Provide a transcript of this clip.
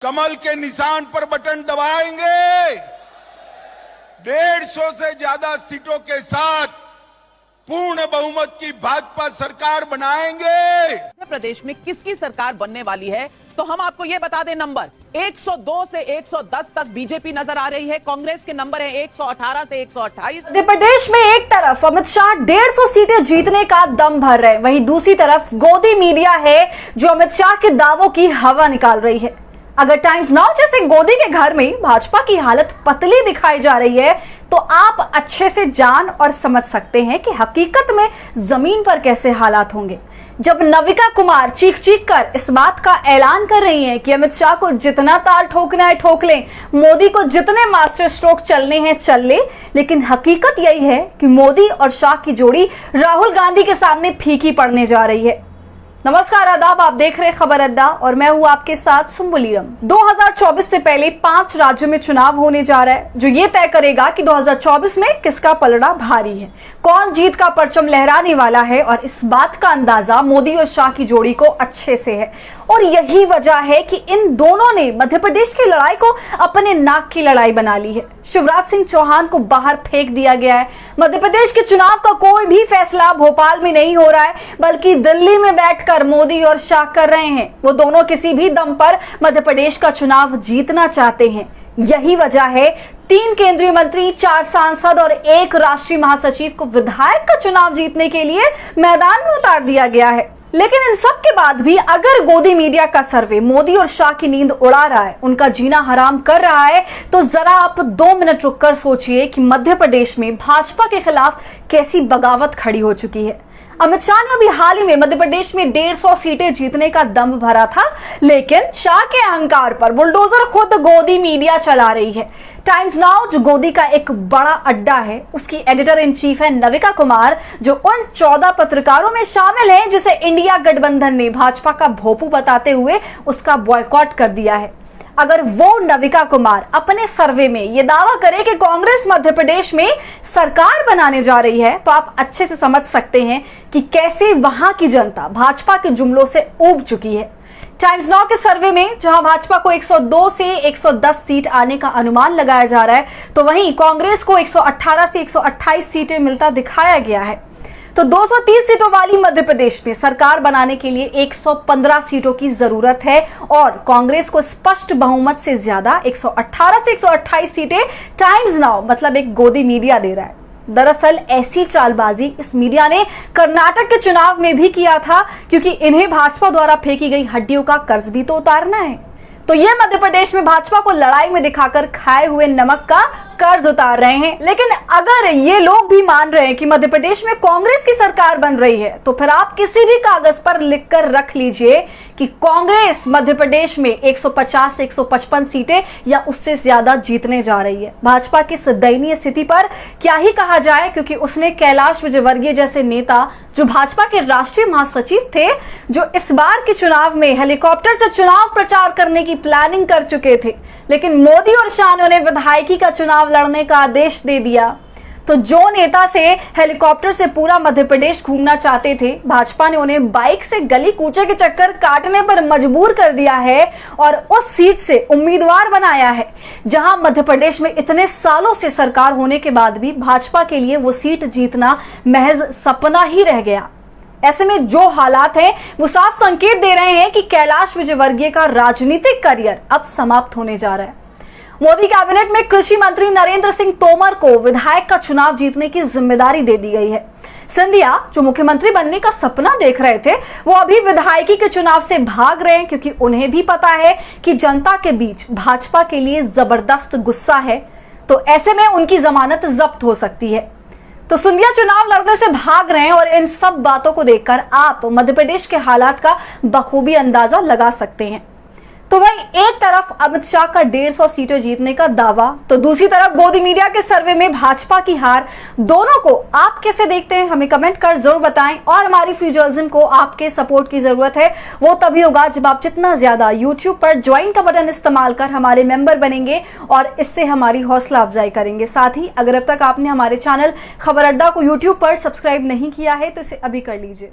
कमल के निशान पर बटन दबाएंगे। 150 से ज्यादा सीटों के साथ पूर्ण बहुमत की भाजपा सरकार बनाएंगे। मध्य प्रदेश में किसकी सरकार बनने वाली है तो हम आपको ये बता दें, नंबर 102 से 110 तक बीजेपी नजर आ रही है। कांग्रेस के नंबर है 118 से 128। मध्य प्रदेश में एक तरफ अमित शाह 150 सीटें जीतने का दम भर रहे, वहीं दूसरी तरफ गोदी मीडिया है जो अमित शाह के दावों की हवा निकाल रही है। अगर टाइम्स नाउ जैसे गोदी के घर में भाजपा की हालत पतली दिखाई जा रही है तो आप अच्छे से जान और समझ सकते हैं कि हकीकत में जमीन पर कैसे हालात होंगे। जब नविका कुमार चीख चीख कर इस बात का ऐलान कर रही हैं कि अमित शाह को जितना ताल ठोकना है ठोक लें, मोदी को जितने मास्टर स्ट्रोक चलने हैं चल ले, लेकिन हकीकत यही है कि मोदी और शाह की जोड़ी राहुल गांधी के सामने फीकी पड़ने जा रही है। नमस्कार, आदाब, आप देख रहे खबर अड्डा और मैं हूं आपके साथ सुम्बुलीरम। 2024 से पहले 5 राज्यों में चुनाव होने जा रहा है जो ये तय करेगा कि 2024 में किसका पलड़ा भारी है, कौन जीत का परचम लहराने वाला है। और इस बात का अंदाजा मोदी और शाह की जोड़ी को अच्छे से है और यही वजह है कि इन दोनों ने मध्य प्रदेश की लड़ाई को अपने नाक की लड़ाई बना ली है। शिवराज सिंह चौहान को बाहर फेंक दिया गया है। मध्य प्रदेश के चुनाव का कोई भी फैसला भोपाल में नहीं हो रहा है बल्कि दिल्ली में बैठकर मोदी और शाह कर रहे हैं। वो दोनों किसी भी दम पर मध्य प्रदेश का चुनाव जीतना चाहते हैं। यही वजह है 3 केंद्रीय मंत्री, 4 सांसद और 1 राष्ट्रीय महासचिव को विधायक का चुनाव जीतने के लिए मैदान में उतार दिया गया है। लेकिन इन सब के बाद भी अगर गोदी मीडिया का सर्वे मोदी और शाह की नींद उड़ा रहा है, उनका जीना हराम कर रहा है, तो जरा आप 2 मिनट रुककर सोचिए कि मध्य प्रदेश में भाजपा के खिलाफ कैसी बगावत खड़ी हो चुकी है। अमित शाह ने अभी हाल ही में मध्य प्रदेश में 150 सीटें जीतने का दम भरा था, लेकिन शाह के अहंकार पर बुलडोजर खुद गोदी मीडिया चला रही है। टाइम्स नाउ जो गोदी का एक बड़ा अड्डा है, उसकी एडिटर इन चीफ है नविका कुमार, जो उन 14 पत्रकारों में शामिल हैं जिसे इंडिया गठबंधन ने भाजपा का भोपू बताते हुए उसका बॉयकॉट कर दिया है। अगर वो नविका कुमार अपने सर्वे में ये दावा करे कि कांग्रेस मध्य प्रदेश में सरकार बनाने जा रही है तो आप अच्छे से समझ सकते हैं कि कैसे वहां की जनता भाजपा के जुमलों से ऊब चुकी है। टाइम्स नाउ के सर्वे में जहां भाजपा को 102 से 110 सीट आने का अनुमान लगाया जा रहा है, तो वहीं कांग्रेस को 118 से 128 सीटें मिलता दिखाया गया है। तो 230 सीटों वाली मध्य प्रदेश में सरकार बनाने के लिए 115 सीटों की जरूरत है और कांग्रेस को स्पष्ट बहुमत से ज्यादा 118 से 128 सीटें टाइम्स नाउ मतलब एक गोदी मीडिया दे रहा है। दरअसल ऐसी चालबाजी इस मीडिया ने कर्नाटक के चुनाव में भी किया था, क्योंकि इन्हें भाजपा द्वारा फेंकी गई हड्डियों का कर्ज भी तो उतारना है। तो ये मध्य प्रदेश में भाजपा को लड़ाई में दिखाकर खाए हुए नमक का कर्ज उतार रहे हैं। लेकिन अगर ये लोग भी मान रहे हैं कि मध्य प्रदेश में कांग्रेस की सरकार बन रही है, तो फिर आप किसी भी कागज पर लिखकर रख लीजिए कि कांग्रेस मध्य प्रदेश में 150 से 155 सीटें या उससे ज्यादा जीतने जा रही है। भाजपा की इस दयनीय स्थिति पर क्या ही कहा जाए, क्योंकि उसने कैलाश विजयवर्गीय जैसे नेता जो भाजपा के राष्ट्रीय महासचिव थे, जो इस बार के चुनाव में हेलीकॉप्टर से चुनाव प्रचार करने की प्लानिंग कर चुके थे, लेकिन मोदी और शाह ने उन्हें विधायकी का चुनाव लड़ने का आदेश दे दिया। तो जो नेता से हेलीकॉप्टर से पूरा मध्य प्रदेश घूमना चाहते थे, भाजपा ने उन्हें बाइक से गली कूचे के चक्कर काटने पर मजबूर कर दिया है और उस सीट से उम्मीदवार बनाया है जहां मध्य प्रदेश में इतने सालों से सरकार होने के बाद भी भाजपा के लिए वो सीट जीतना महज सपना ही रह गया। ऐसे में जो हालात हैं वो साफ संकेत दे रहे हैं कि कैलाश विजयवर्गीय का राजनीतिक करियर अब समाप्त होने जा रहा है। मोदी कैबिनेट में कृषि मंत्री नरेंद्र सिंह तोमर को विधायक का चुनाव जीतने की जिम्मेदारी दे दी गई है। सिंधिया जो मुख्यमंत्री बनने का सपना देख रहे थे, वो अभी विधायकी के चुनाव से भाग रहे हैं, क्योंकि उन्हें भी पता है कि जनता के बीच भाजपा के लिए जबरदस्त गुस्सा है, तो ऐसे में उनकी जमानत जब्त हो सकती है। तो सिंधिया चुनाव लड़ने से भाग रहे हैं और इन सब बातों को देखकर आप मध्य प्रदेश के हालात का बखूबी अंदाजा लगा सकते हैं। तो वहीं एक तरफ अमित शाह का 150 सीटें जीतने का दावा, तो दूसरी तरफ गोदी मीडिया के सर्वे में भाजपा की हार। दोनों को आप कैसे देखते हैं हमें कमेंट कर जरूर बताएं। और हमारी फ्री जर्नलिज्म को आपके सपोर्ट की जरूरत है, वो तभी होगा जब आप जितना ज्यादा यूट्यूब पर ज्वाइन का बटन इस्तेमाल कर हमारे मेंबर बनेंगे और इससे हमारी हौसला अफजाई करेंगे। साथ ही अगर अब तक आपने हमारे चैनल खबर अड्डा को यूट्यूब पर सब्सक्राइब नहीं किया है तो इसे अभी कर लीजिए।